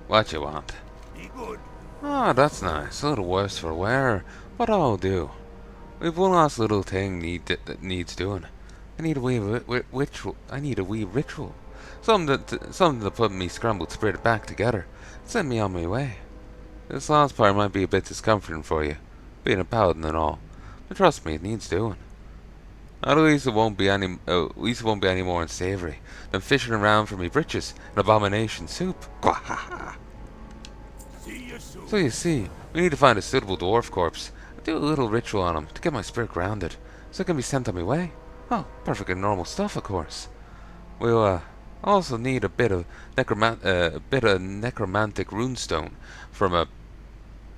What you want? Be good. Ah, that's nice. A little worse for wear, but I'll do. We've one last little thing that needs doing. I need a wee ritual. I need a wee ritual. Something to put me scrambled spirit back together. Send me on my way. This last part might be a bit discomforting for you, being a paladin and all, but trust me, it needs doing. At least it won't be any more unsavory than fishing around for me britches and abomination soup. Gwahaha. See you soon. So you see, we need to find a suitable dwarf corpse and do a little ritual on him to get my spirit grounded, so it can be sent on my way. Oh, perfectly normal stuff, of course. We'll also need a bit of necromantic runestone from a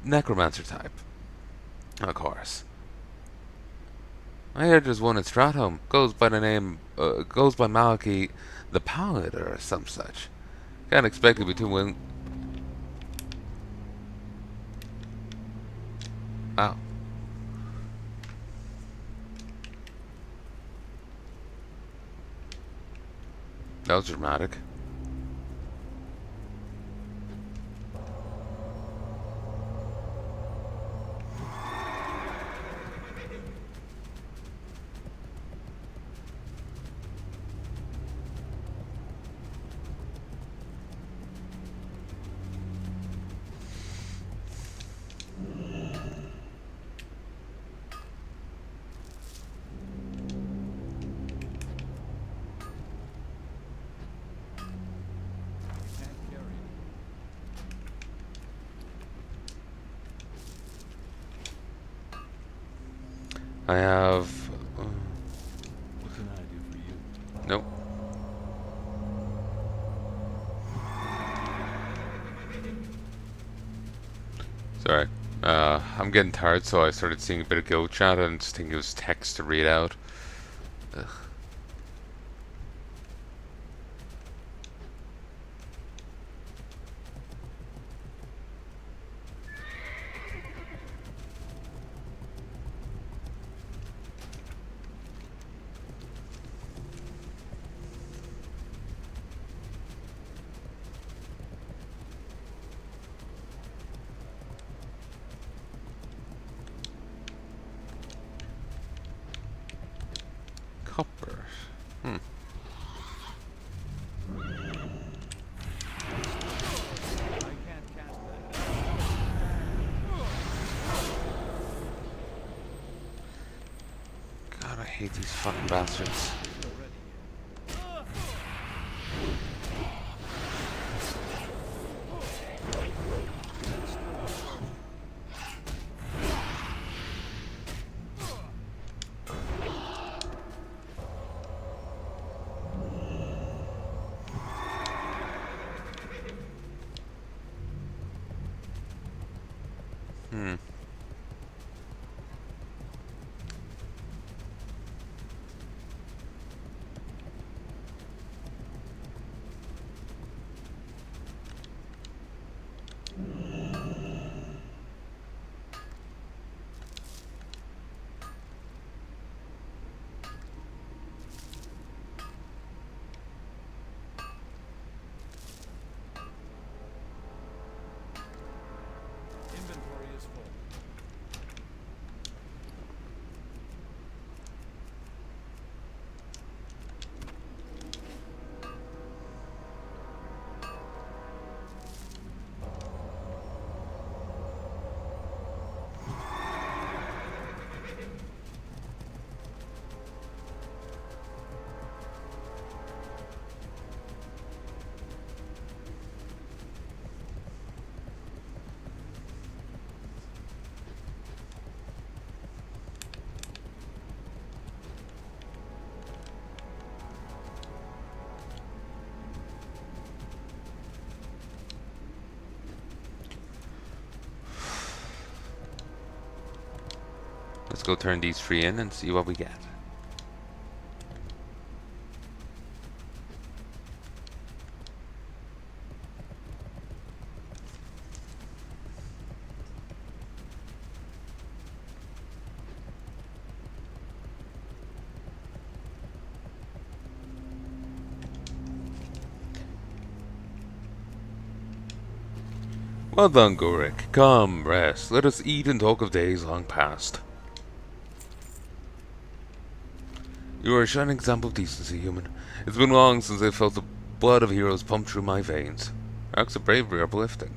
necromancer type, of course. I heard there's one in Stratholme. Goes by Malachi the Pallid or some such. Can't expect to be too willing. Oh, that was dramatic. I have. What can I do for you? Nope. Sorry. I'm getting tired, so I started seeing a bit of guild chat and just thinking it was text to read out. Ugh. Copper. Hmm. I can't cast that. God, I hate these fucking bastards. Hmm. Inventory is full. Let's go turn these three in and see what we get. Well done, Gorik. Come, rest. Let us eat and talk of days long past. You are a shining example of decency, human. It's been long since I felt the blood of heroes pump through my veins. Acts of bravery are uplifting.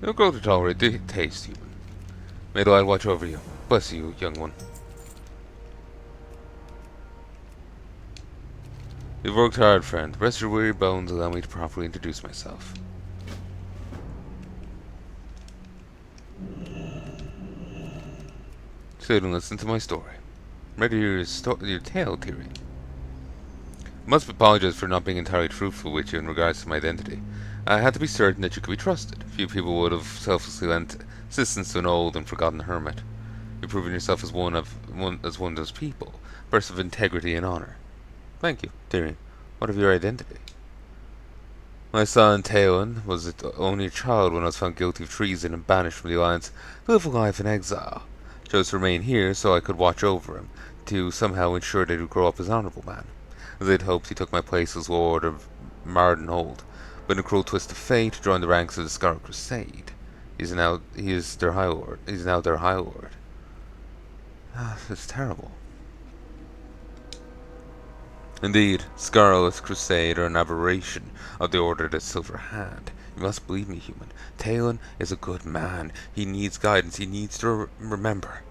You'll grow to tolerate the taste, human. May the light watch over you. Bless you, young one. You've worked hard, friend. Rest your weary bones and allow me to properly introduce myself. Sit and listen to my story. Ready to hear your tale, Tyrion. I must apologize for not being entirely truthful with you in regards to my identity. I had to be certain that you could be trusted. Few people would have selflessly lent assistance to an old and forgotten hermit. You've proven yourself as one of those people, a person of integrity and honor. Thank you, Tyrion. What of your identity? My son, Talon, was only a child when I was found guilty of treason and banished from the Alliance to live a life in exile. I chose to remain here so I could watch over him, to somehow ensure that he would grow up as an honorable man. As I'd hoped, he took my place as Lord of Mardenhold, but in a cruel twist of fate, joined the ranks of the Scarlet Crusade. He is their High Lord. He's now their High Lord. It's terrible. Indeed, Scarlet Crusade are an aberration of the Order that Silver Hand. You must believe me, human. Talon is a good man. He needs guidance. He needs to remember.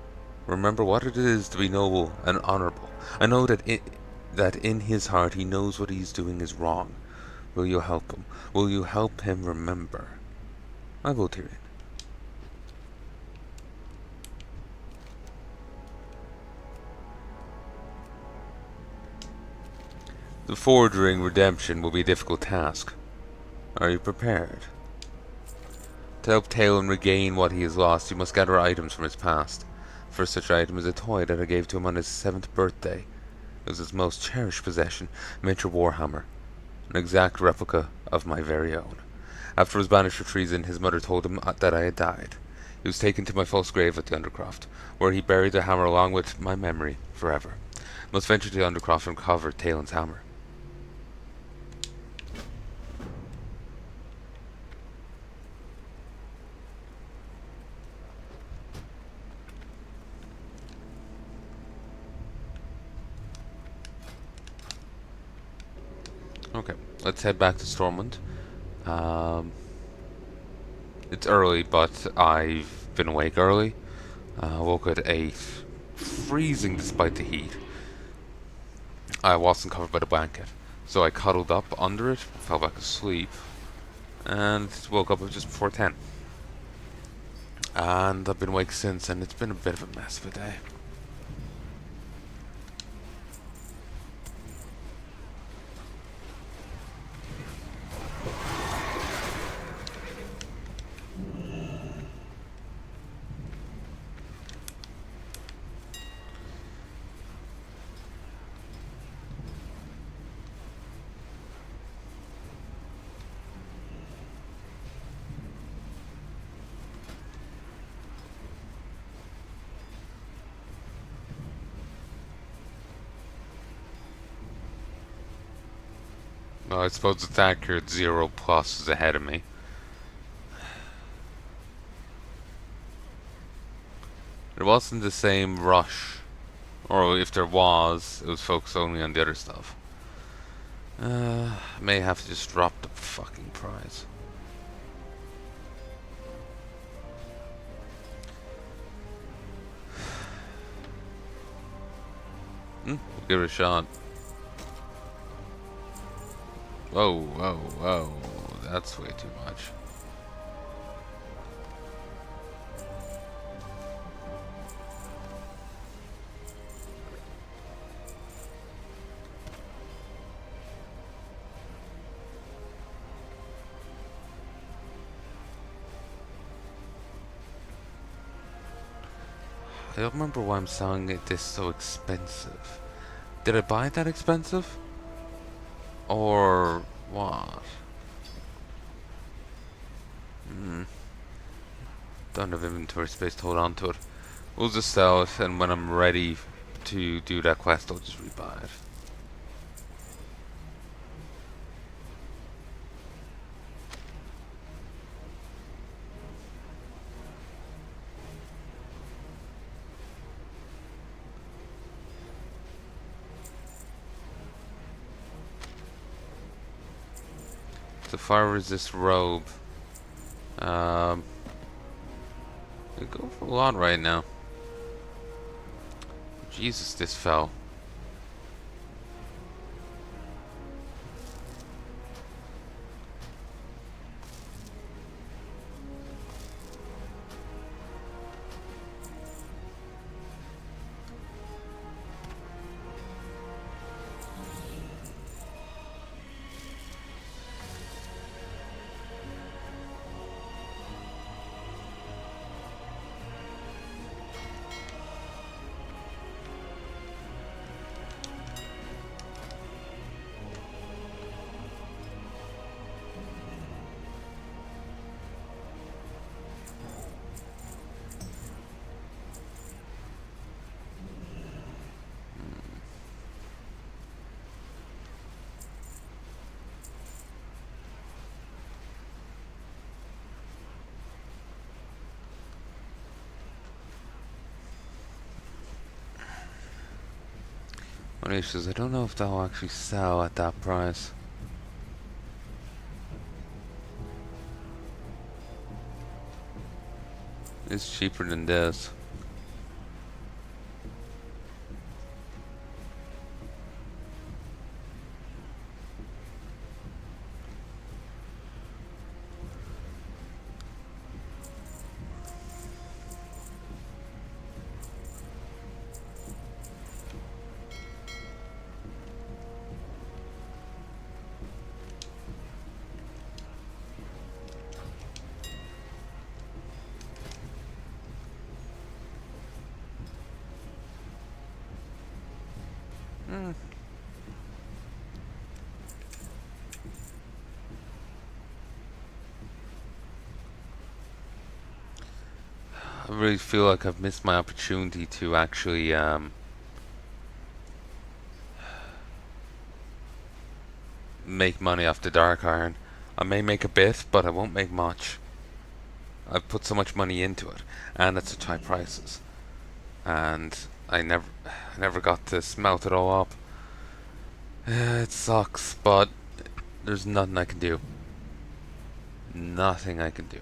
Remember what it is to be noble and honorable. I know that in his heart he knows what he's doing is wrong. Will you help him? Will you help him remember? I will, Tyrion. The forging redemption will be a difficult task. Are you prepared? To help Talon regain what he has lost, you must gather items from his past. The first such item is a toy that I gave to him on his 7th birthday. It was his most cherished possession, a miniature warhammer, an exact replica of my very own. After he was banished for treason, his mother told him that I had died. He was taken to my false grave at the Undercroft, where he buried the hammer along with my memory forever. I must venture to the Undercroft and recover Talon's hammer. Okay, let's head back to Stormwind. It's early, but I've been awake early. Woke at 8, freezing despite the heat. I wasn't covered by the blanket, so I cuddled up under it, fell back asleep, and woke up just before 10. And I've been awake since, and it's been a bit of a mess of a day. Well, I suppose it's accurate 0 plus is ahead of me. It wasn't the same rush, or if there was, it was focused only on the other stuff. May have to just drop the fucking prize. We'll give it a shot. Whoa, whoa, whoa. That's way too much. I don't remember why I'm selling it this so expensive. Did I buy it that expensive? Or what? Don't have inventory space to hold on to it. We'll just sell it, and when I'm ready to do that quest, I'll just rebuy it. The fire resist robe. Um, we go for a lot right now. Jesus, this fell. One issue is I don't know if that will actually sell at that price. It's cheaper than this. I really feel like I've missed my opportunity to actually make money off the dark iron. I may make a bit, but I won't make much. I've put so much money into it, and at such high prices, and I never got to smelt it all up. It sucks, but there's nothing I can do. Nothing I can do.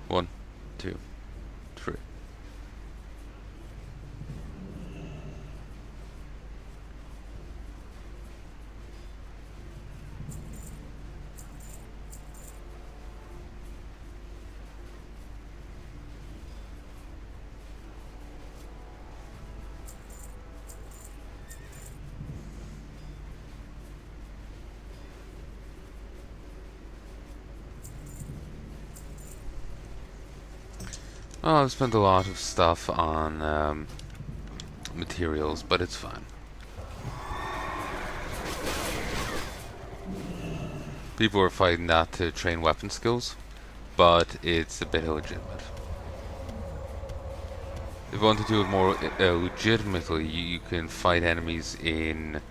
1, 2, 3. Well, I've spent a lot of stuff on materials, but it's fine. People are fighting that to train weapon skills, but it's a bit illegitimate. If you want to do it more legitimately, you can fight enemies in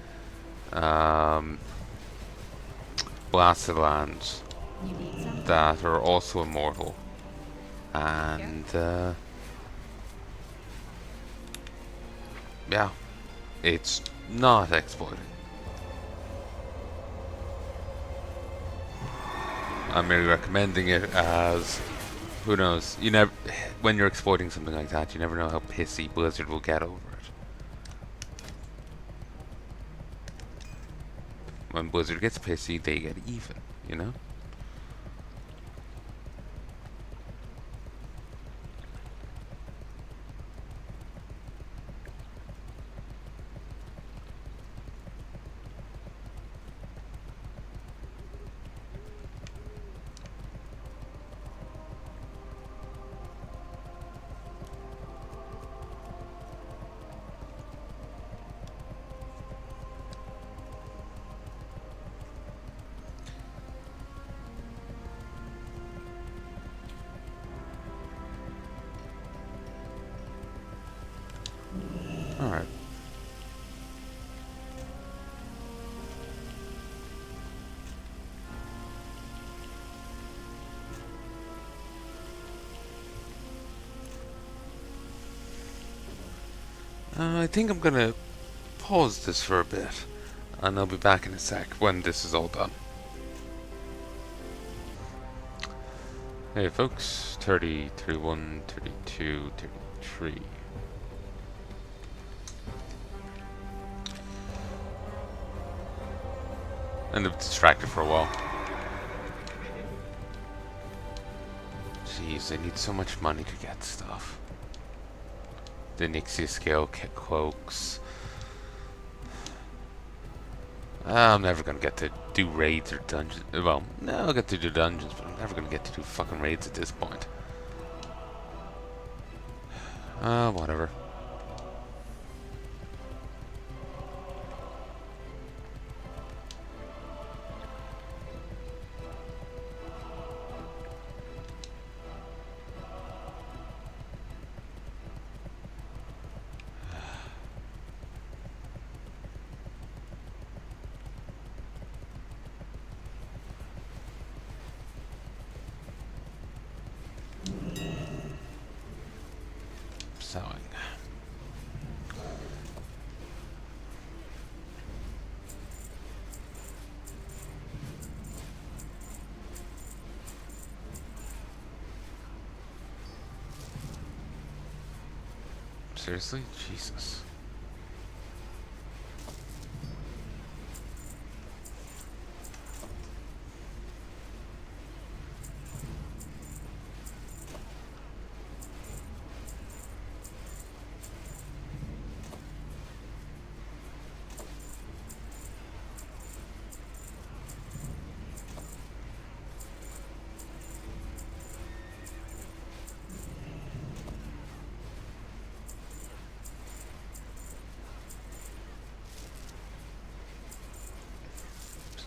blasted lands that are also immortal, and yeah, it's not exploiting. I'm merely recommending it as, who knows, you never, when you're exploiting something like that, you never know how pissy Blizzard will get over it. When Blizzard gets pissy, they get even, you know? I think I'm gonna pause this for a bit, and I'll be back in a sec when this is all done. Hey folks, 30, 31, 32, 33. And I'm distracted for a while. Jeez, I need so much money to get stuff. The Nixia scale cloaks. I'm never gonna get to do raids or dungeons. Well, no, I'll get to do dungeons, but I'm never gonna get to do fucking raids at this point. Whatever. Sewing. Seriously? Jesus.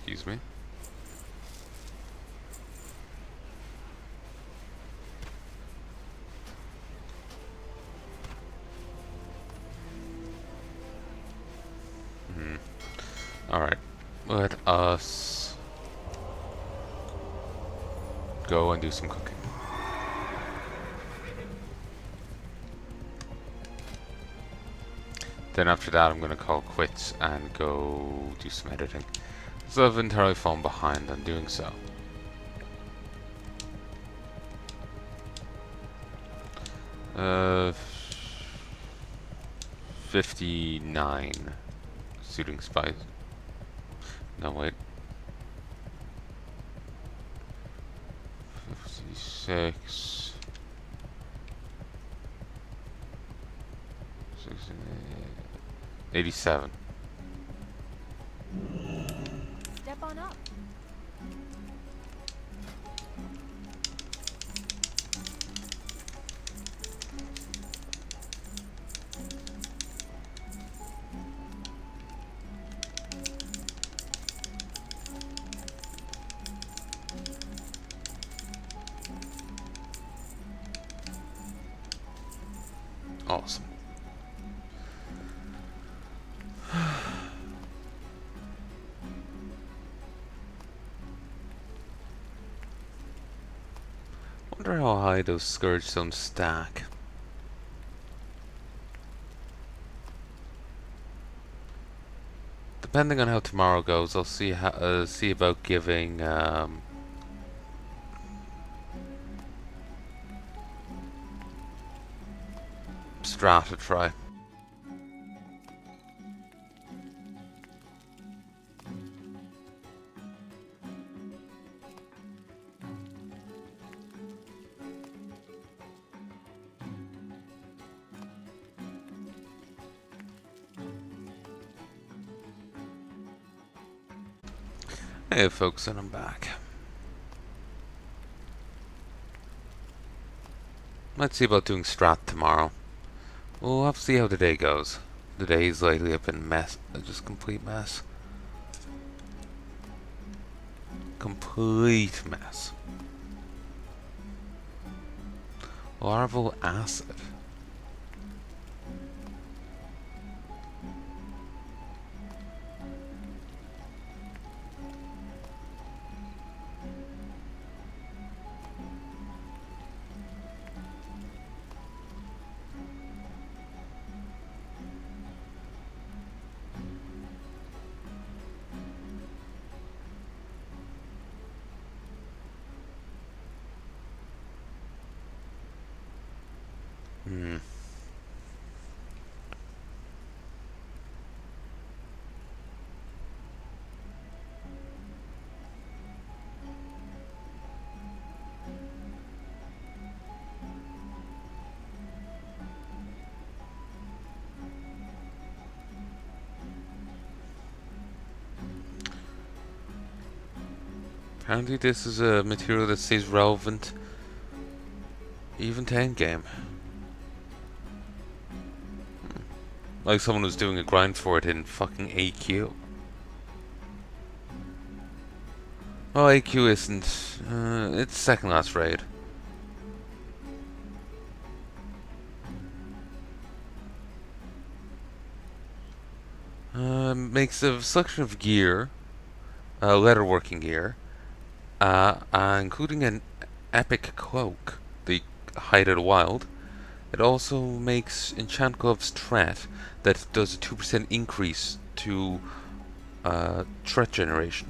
Excuse me. Alright. Let us go and do some cooking. Then after that I'm gonna call quits and go do some editing. So I've entirely fallen behind on doing so. Uh, 59 shooting spies. No, wait. 56. 87. Step on up. Awesome. Wonder how high those Scourge Stones stack. Depending on how tomorrow goes, I'll see how see about giving Strat a try. Hey folks, and I'm back. Let's see about doing Strat tomorrow. We'll have to see how the day goes. The days lately have been just complete mess. Complete mess. Larval acid. Hmm. Apparently this is a material that stays relevant even to endgame. Like someone was doing a grind for it in fucking AQ. Well, AQ isn't. It's second last raid. Makes a selection of gear, leatherworking gear, including an epic cloak, the Hide of the Wild. It also makes enchant gloves threat that does a 2% increase to threat generation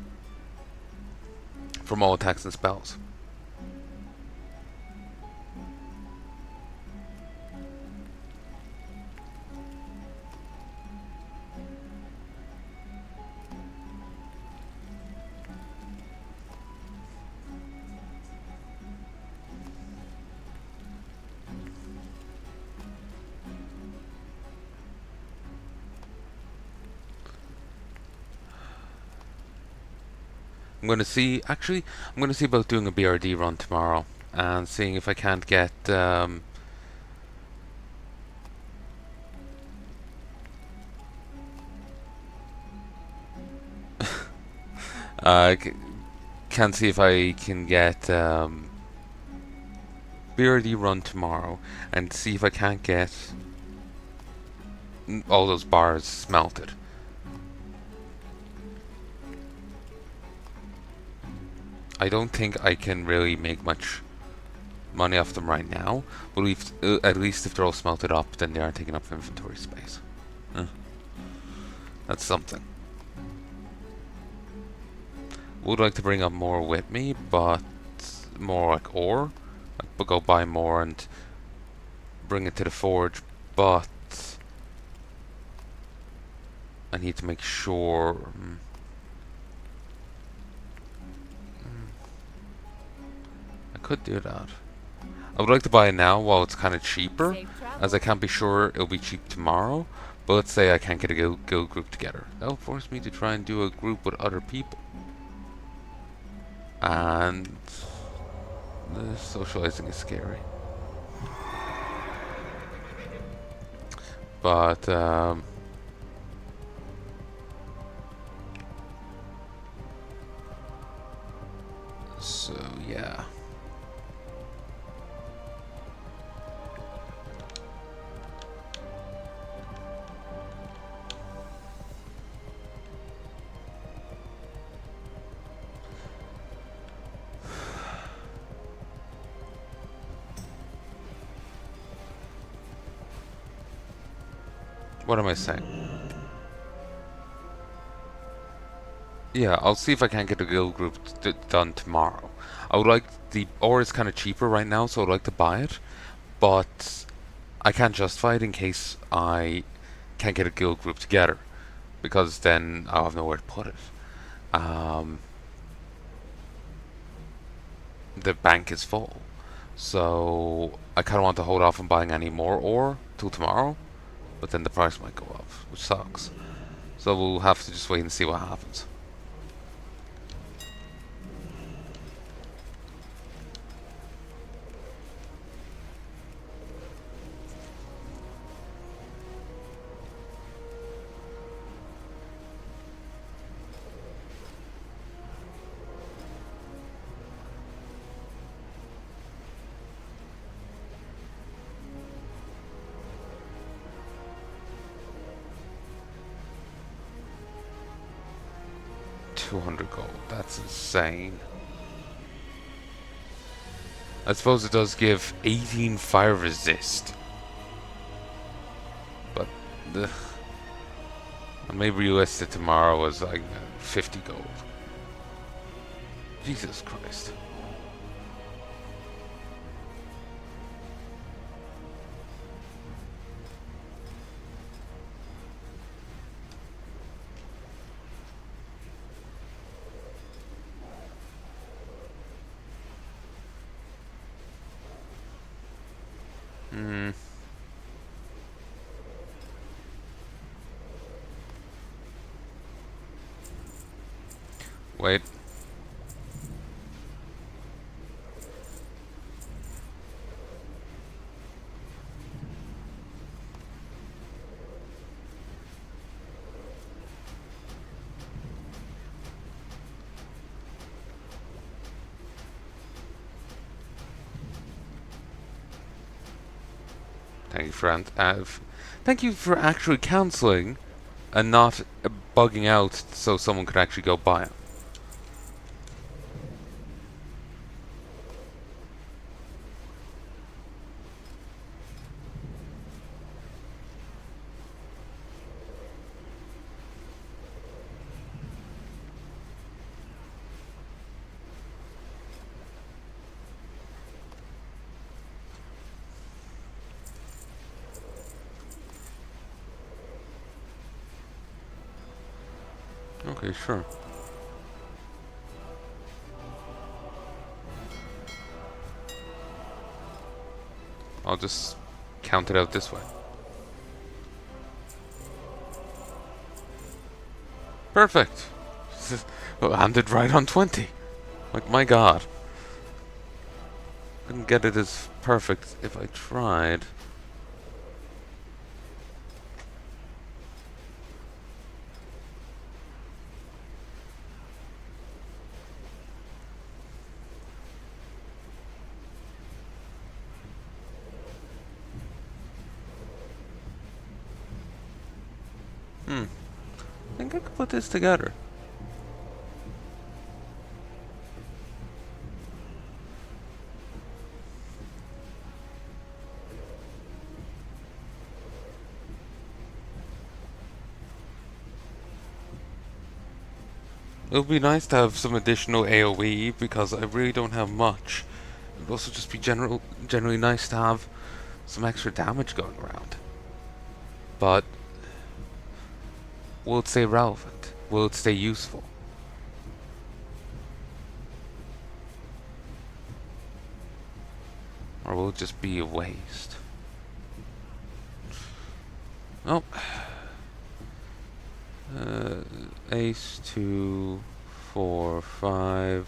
from all attacks and spells. I'm going to see. Actually, I'm going to see about doing a BRD run tomorrow and seeing if I can't get. Can see if I can get BRD run tomorrow and see if I can't get all those bars smelted. I don't think I can really make much money off them right now, but at least if they're all smelted up, then they aren't taking up inventory space. That's something. Would like to bring up more with me, but more like ore. But go buy more and bring it to the forge, but I need to make sure. I could do that. I would like to buy it now while it's kind of cheaper, as I can't be sure it'll be cheap tomorrow. But let's say I can't get a guild group together. That'll force me to try and do a group with other people. And the socializing is scary. But so yeah. What am I saying? Yeah, I'll see if I can't get a guild group done tomorrow. I would like the ore is kind of cheaper right now, so I'd like to buy it, but I can't justify it in case I can't get a guild group together, because then I'll have nowhere to put it. The bank is full, so I kind of want to hold off on buying any more ore till tomorrow, but then the price might go up, which sucks. So we'll have to just wait and see what happens. $200 gold. That's insane. I suppose it does give 18 fire resist. But the maybe relist it tomorrow as like 50 gold. Jesus Christ. Hmm. Wait. Thank you for thank you for actually cancelling and not bugging out so someone could actually go buy it. Okay, sure. I'll just count it out this way. Perfect. Landed right on 20. Like, my god. Couldn't get it as perfect if I tried. I think I could put this together. It would be nice to have some additional AoE because I really don't have much. It would also just be generally nice to have some extra damage going around. But will it stay relevant? Will it stay useful? Or will it just be a waste? Oh. Ace, 2, 4, 5.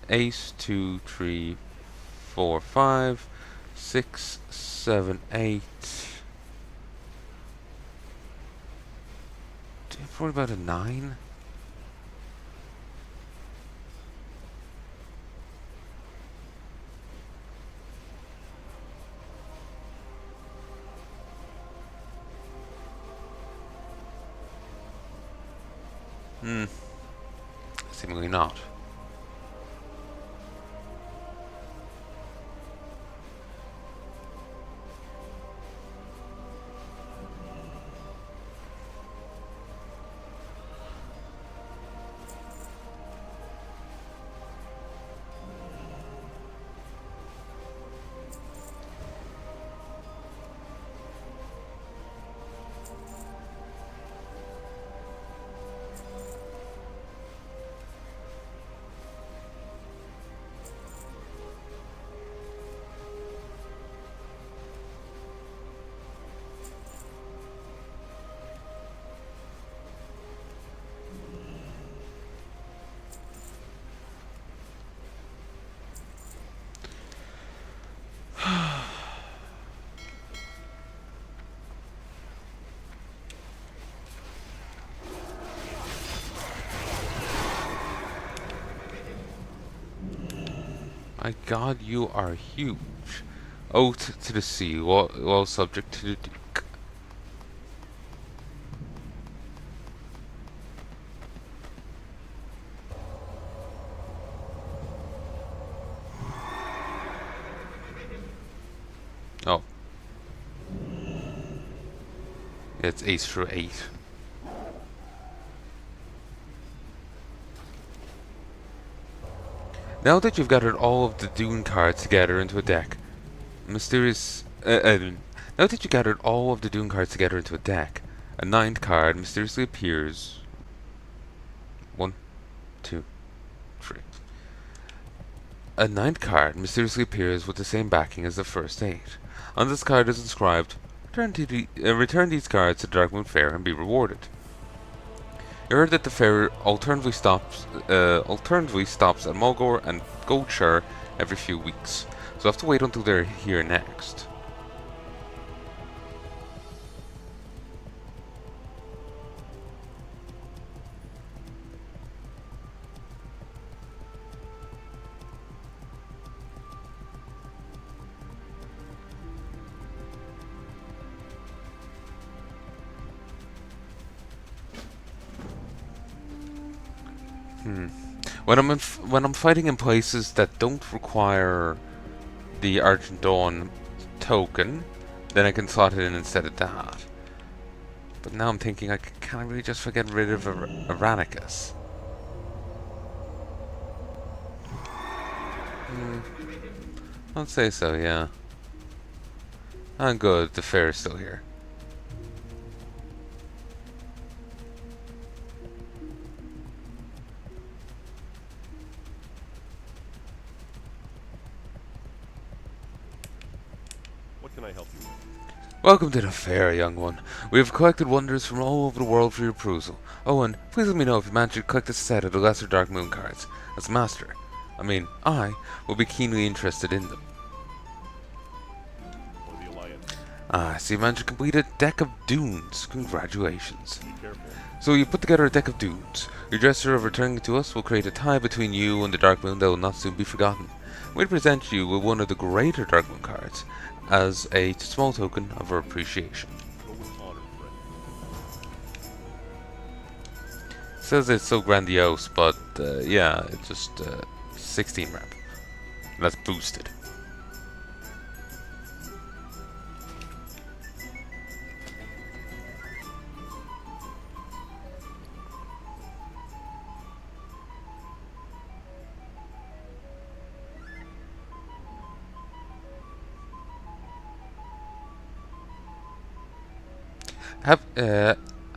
Ace, 2, 3, 4, 5, 6, 7, 8. What about a 9? Seemingly not. My god, you are huge. Oath to the sea, while subject to the Duke. Oh. Yeah, it's ace through 8. Now that you've gathered all of the Dune cards together into a deck, mysterious... now that you gathered all of the Dune cards together into a deck, a 9th card mysteriously appears. 1, 2, 3. A ninth card mysteriously appears with the same backing as the first 8. On this card is inscribed, return these cards to Darkmoon Faire and be rewarded. You heard that the Faire alternatively stops at Mulgore and Goldshire every few weeks, so I have to wait until they're here next. When I'm fighting in places that don't require the Argent Dawn token, then I can slot it in instead of that. But now I'm thinking, can I really just get rid of Aranicus? I'd say so, yeah. I'm good. The Fair is still here. What can I help you with? Welcome to the Fair, young one. We have collected wonders from all over the world for your perusal. Oh, and please let me know if you manage to collect a set of the Lesser Dark Moon cards. As Master, I will be keenly interested in them. Or the Alliance? Ah, so you managed to complete a deck of dunes. Congratulations. Be careful. So you put together a deck of dunes. Your gesture of returning it to us will create a tie between you and the Dark Moon that will not soon be forgotten. We present you with one of the greater Dark Moon cards as a small token of our appreciation. Go with honor, friend. Says it's so grandiose, but yeah, it's just 16 rep. That's boosted.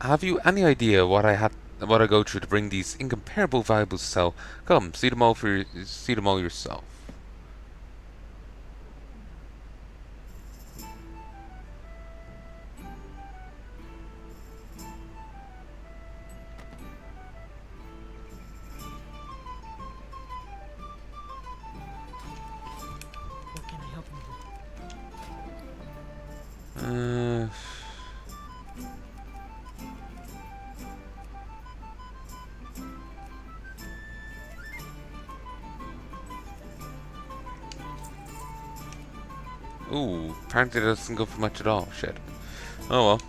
Have you any idea what I go through to bring these incomparable valuables to sell? Come, see them all yourself. What can I help you with? Ooh, apparently that doesn't go for much at all. Shit. Oh well.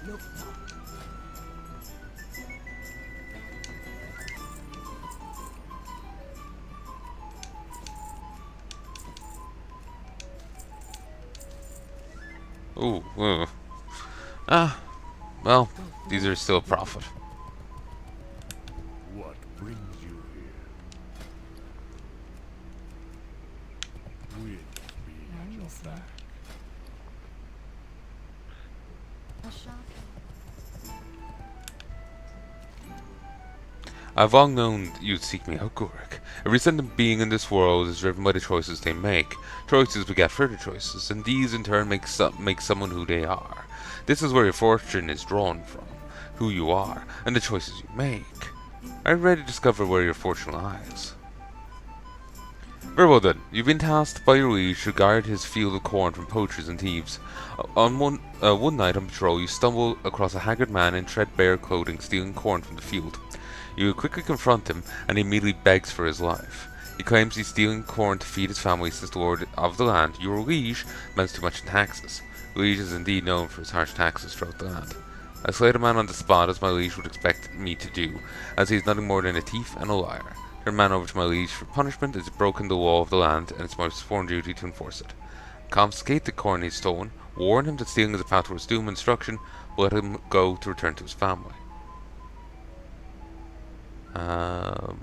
Nope. Ooh. Ah. Well, these are still a profit. What brings you here? With me at your back. A shop. I've long known you'd seek me out, Gorik. Every sentient being in this world is driven by the choices they make. Choices beget further choices, and these in turn make someone who they are. This is where your fortune is drawn from, who you are, and the choices you make. Are you ready to discover where your fortune lies? Very well then. You've been tasked by your liege to guard his field of corn from poachers and thieves. On one night on patrol, you stumble across a haggard man in threadbare clothing stealing corn from the field. You quickly confront him, and he immediately begs for his life. He claims he's stealing corn to feed his family since the lord of the land, your liege, spends too much in taxes. The liege is indeed known for his harsh taxes throughout the land. I slay the man on the spot as my liege would expect me to do, as he is nothing more than a thief and a liar. Turn man over to my liege for punishment as he's broken the law of the land, and it's my sworn duty to enforce it. Confiscate the corn he's stolen, warn him that stealing is a path towards doom and destruction, but let him go to return to his family. I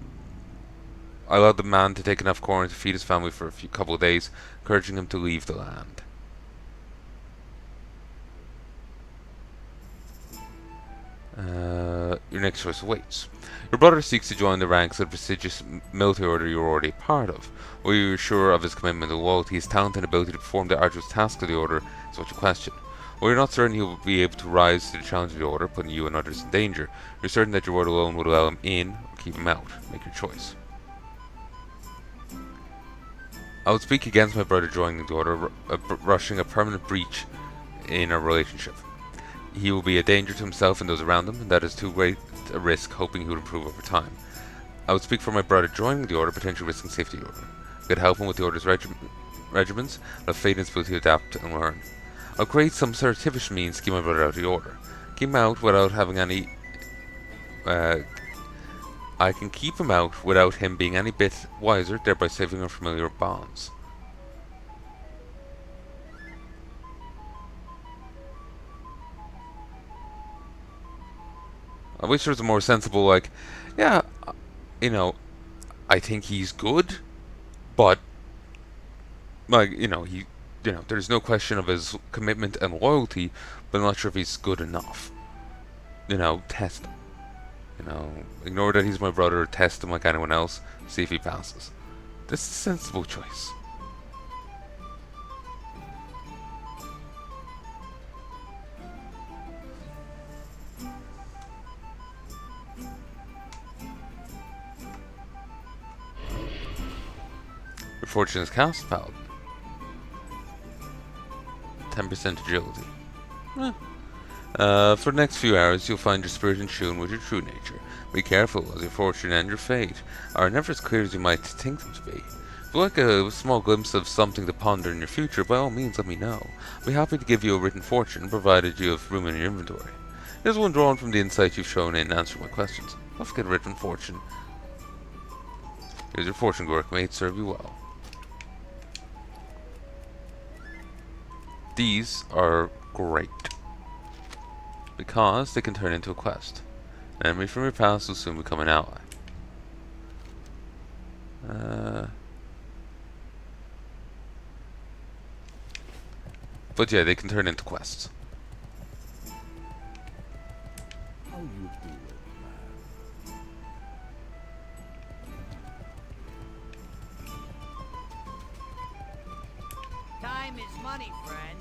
allowed the man to take enough corn to feed his family for couple of days, encouraging him to leave the land. next choice awaits. Your brother seeks to join the ranks of the prestigious military order you are already a part of. While you are sure of his commitment and loyalty, his talent and ability to perform the arduous tasks of the order is what you question. While you're not certain he will be able to rise to the challenge of the order, putting you and others in danger, you're certain that your word alone would allow him in or keep him out. Make your choice. I would speak against my brother joining the order, rushing a permanent breach in our relationship. He will be a danger to himself and those around him, and that is too great a risk, hoping he would improve over time. I would speak for my brother joining the order, potentially risking safety of the order. I could help him with the order's regiments, and have faith in his ability to adapt and learn. I'll create some surreptitious means to keep my brother out of the order. Keep him out without having any... I can keep him out without him being any bit wiser, thereby saving our familiar bonds. I wish there was a more sensible, like, yeah, you know, I think he's good, but, like, there's no question of his commitment and loyalty, but I'm not sure if he's good enough. Test him. Ignore that he's my brother, test him like anyone else, see if he passes. This is a sensible choice. Your fortune is cast, Paladin. 10% agility. For the next few hours, you'll find your spirit in tune with your true nature. Be careful, as your fortune and your fate are never as clear as you might think them to be. If you like a small glimpse of something to ponder in your future, by all means let me know. I'll be happy to give you a written fortune, provided you have room in your inventory. Here's one drawn from the insight you've shown in answering my questions. Don't forget a written fortune. Here's your fortune, Gork. May it serve you well. These are great, because they can turn into a quest. An enemy from your past will soon become an ally. But yeah, they can turn into quests. How you doing, man? Time is money, friend.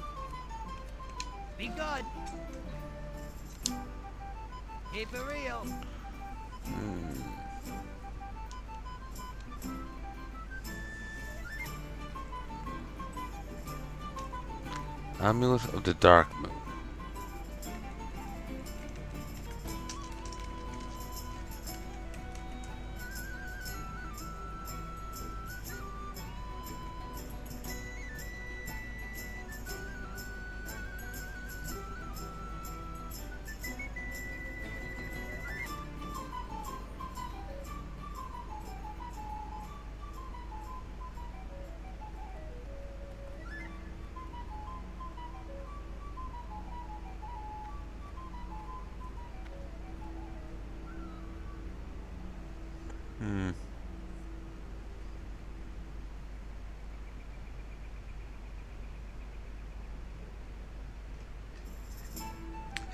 Be good. Keep it real. Amulet of the Dark Moon.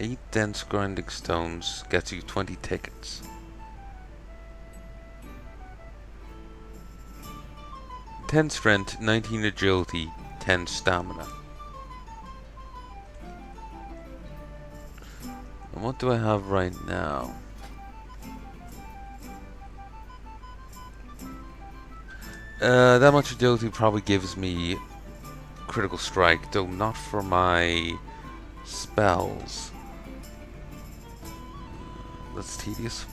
Eight dense grinding stones gets you 20 tickets. 10 strength, 19 agility, 10 stamina. And what do I have right now? That much agility probably gives me critical strike, though not for my spells. That's tedious.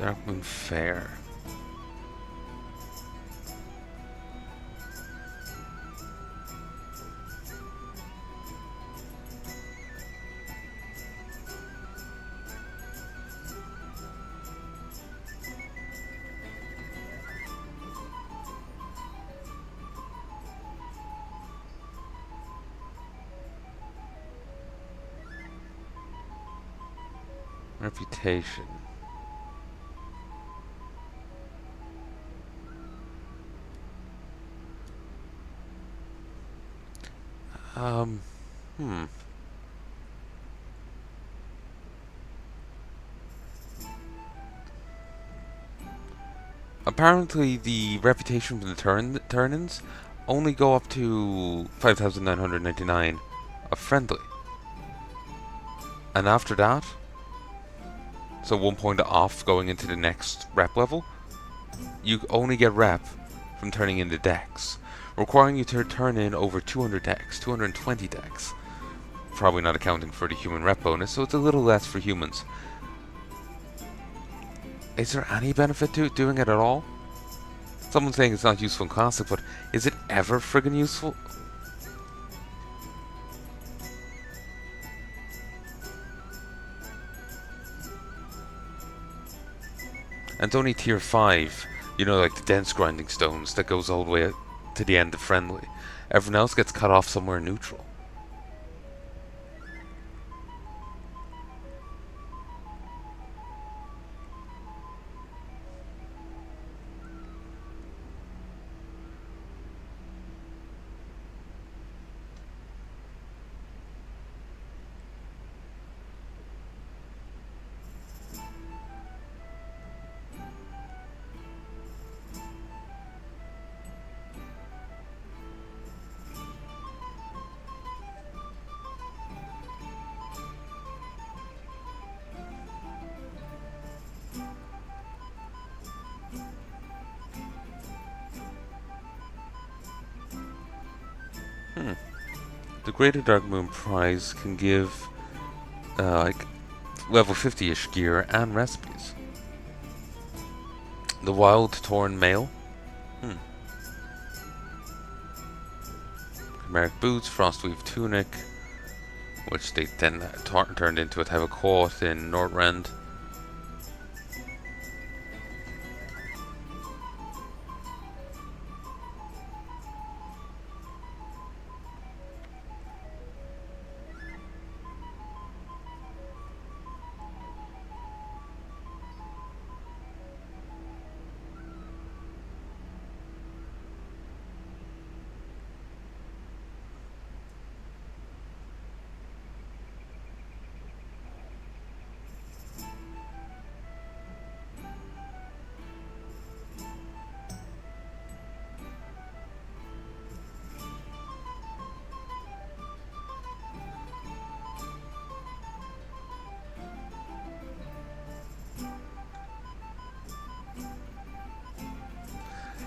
Darkmoon Faire. Reputation. Hmm. Apparently, the reputation from the turn-ins only go up to 5,999 of friendly. And after that, so 1 point off going into the next rep level, you only get rep from turning in the decks, requiring you to turn in over 200 decks, 220 decks. Probably not accounting for the human rep bonus, so it's a little less for humans. Is there any benefit to doing it at all? Someone's saying it's not useful in Classic, but is it ever friggin' useful? And it's only tier 5, you know, like the dense grinding stones, that goes all the way to the end of friendly. Everyone else gets cut off somewhere neutral. The Greater Dark Moon prize can give like level 50-ish gear and recipes. The Wild Torn Mail. Chimeric Boots, Frostweave Tunic, which they then turned into a type of coat in Nordrand.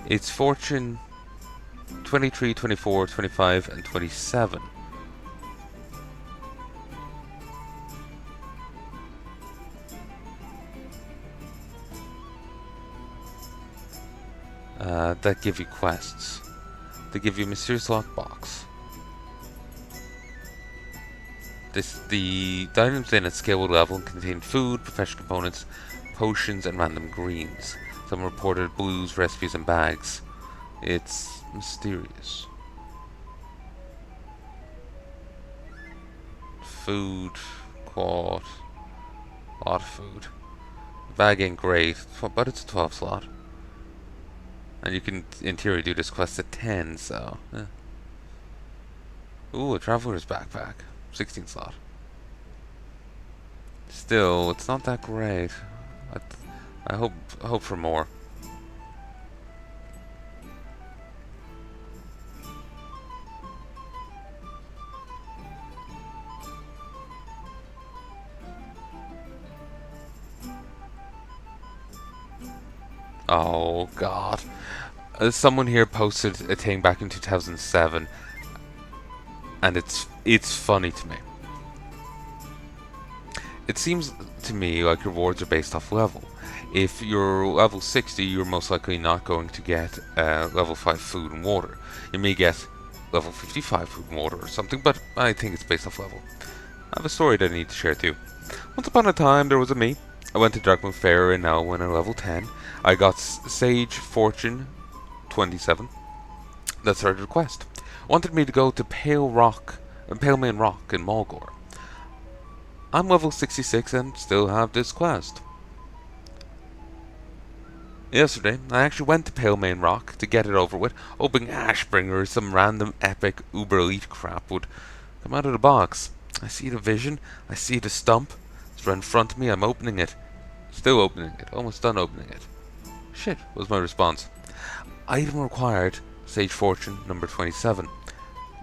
It's Fortune 23, 24, 25, and 27. That give you quests. They give you a mysterious lockbox. The items in at scalable level contain food, professional components, potions, and random greens. Some reported blues, recipes, and bags. It's mysterious. Food, quart, a lot of food. The bag ain't great, but it's a 12 slot. And you can, in theory, do this quest at 10, so... Ooh, a traveler's backpack. 16 slot. Still, it's not that great. I hope for more. Oh god. Someone here posted a thing back in 2007, and it's funny to me. It seems to me like rewards are based off level, If you're level 60, you're most likely not going to get level 5 food and water. You may get level 55 food and water or something, but I think it's based off level. I have a story that I need to share too. Once upon a time, there was a me. I went to Darkmoon Faire, and now when I'm level 10, I got Sage Fortune 27. That started a quest. Wanted me to go to Palnai Rock in Mulgore. I'm level 66 and still have this quest. Yesterday, I actually went to Palnai Rock to get it over with, hoping Ashbringer or some random epic uber elite crap would come out of the box. I see the vision, I see the stump. It's right in front of me, I'm opening it. Still opening it, almost done opening it. Shit, was my response. Item required, Sage Fortune number 27.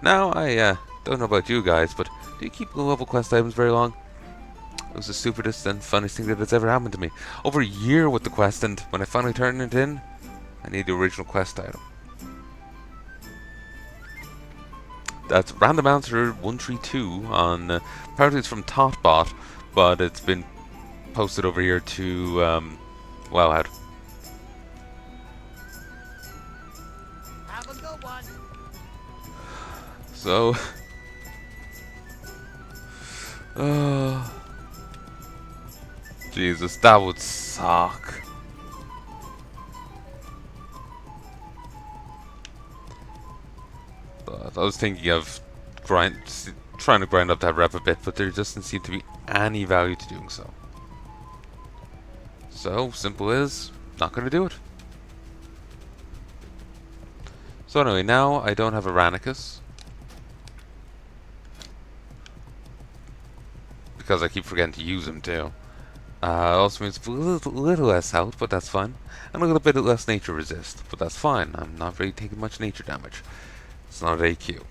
Now, I don't know about you guys, but do you keep low level quest items very long? It was the stupidest and funniest thing that has ever happened to me. Over a year with the quest, and when I finally turned it in, I need the original quest item. That's random answer 132 on, apparently it's from Totbot, but it's been posted over here to, WoW. Have a good one. So, Jesus, that would suck. But I was thinking of trying to grind up that rep a bit, but there doesn't seem to be any value to doing so. So, simple is, not going to do it. So anyway, now I don't have a Ranicus. Because I keep forgetting to use him too. Also means a little less health, but that's fine. And a little bit less nature resist, but that's fine. I'm not really taking much nature damage. It's not AQ.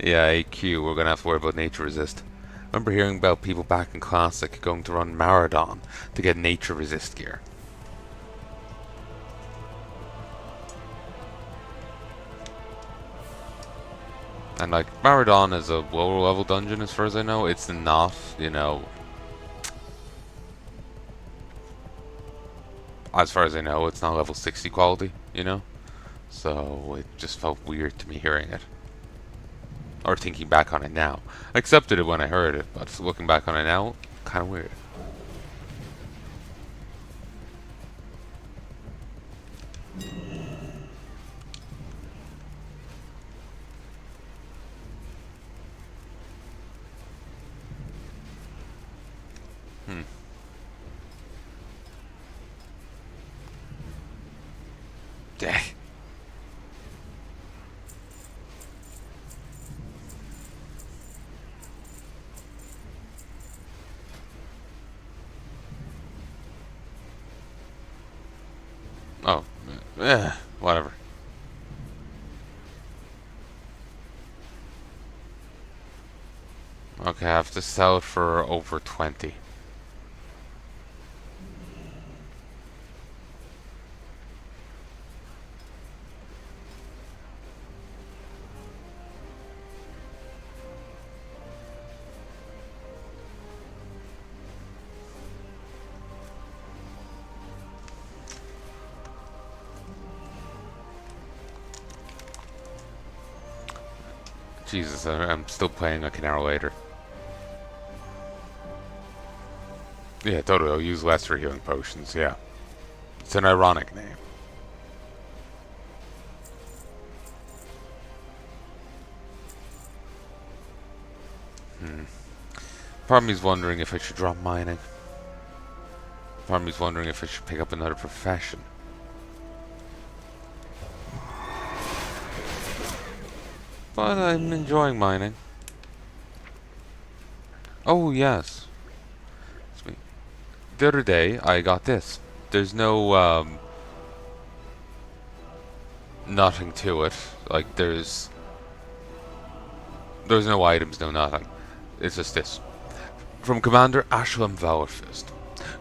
Yeah, AQ, we're gonna have to worry about nature resist. I remember hearing about people back in Classic going to run Maradon to get nature resist gear. And like, Maradon is a lower level dungeon as far as I know. It's not, you know... As far as I know, it's not level 60 quality, you know? So, it just felt weird to me hearing it. Or thinking back on it now. I accepted it when I heard it, but looking back on it now, kind of weird. Dang. Oh, whatever. Okay, I have to sell it for over 20. Jesus, I'm still playing like an hour later. Yeah, totally, I'll use lesser healing potions, yeah. It's an ironic name. Part of me's wondering if I should drop mining. Part of me's wondering if I should pick up another profession. But I'm enjoying mining. Oh, yes. Sweet. The other day, I got this. There's no, nothing to it. Like, there's no items, no nothing. It's just this. From Commander Ashlam Valorfist.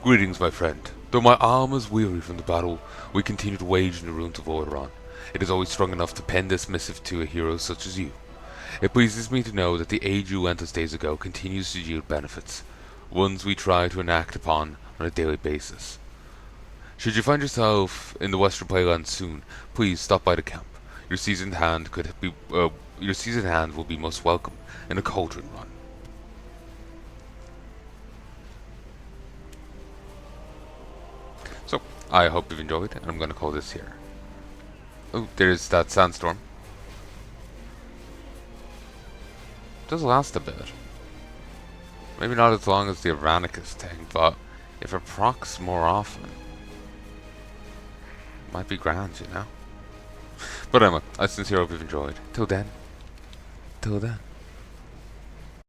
Greetings, my friend. Though my arm is weary from the battle we continue to wage in the ruins of Oiran, it is always strong enough to pen this missive to a hero such as you. It pleases me to know that the aid you lent us days ago continues to yield benefits. ones we try to enact upon on a daily basis. Should you find yourself in the Western Playland soon, please stop by the camp. Your seasoned hand will be most welcome in a cauldron run. So, I hope you've enjoyed, and I'm going to call this here. Oh, there's that Sandstorm. Does last a bit. Maybe not as long as the Iranicus thing, but if it procs more often, might be grand, you know? But anyway, I sincerely hope you've enjoyed. Till then.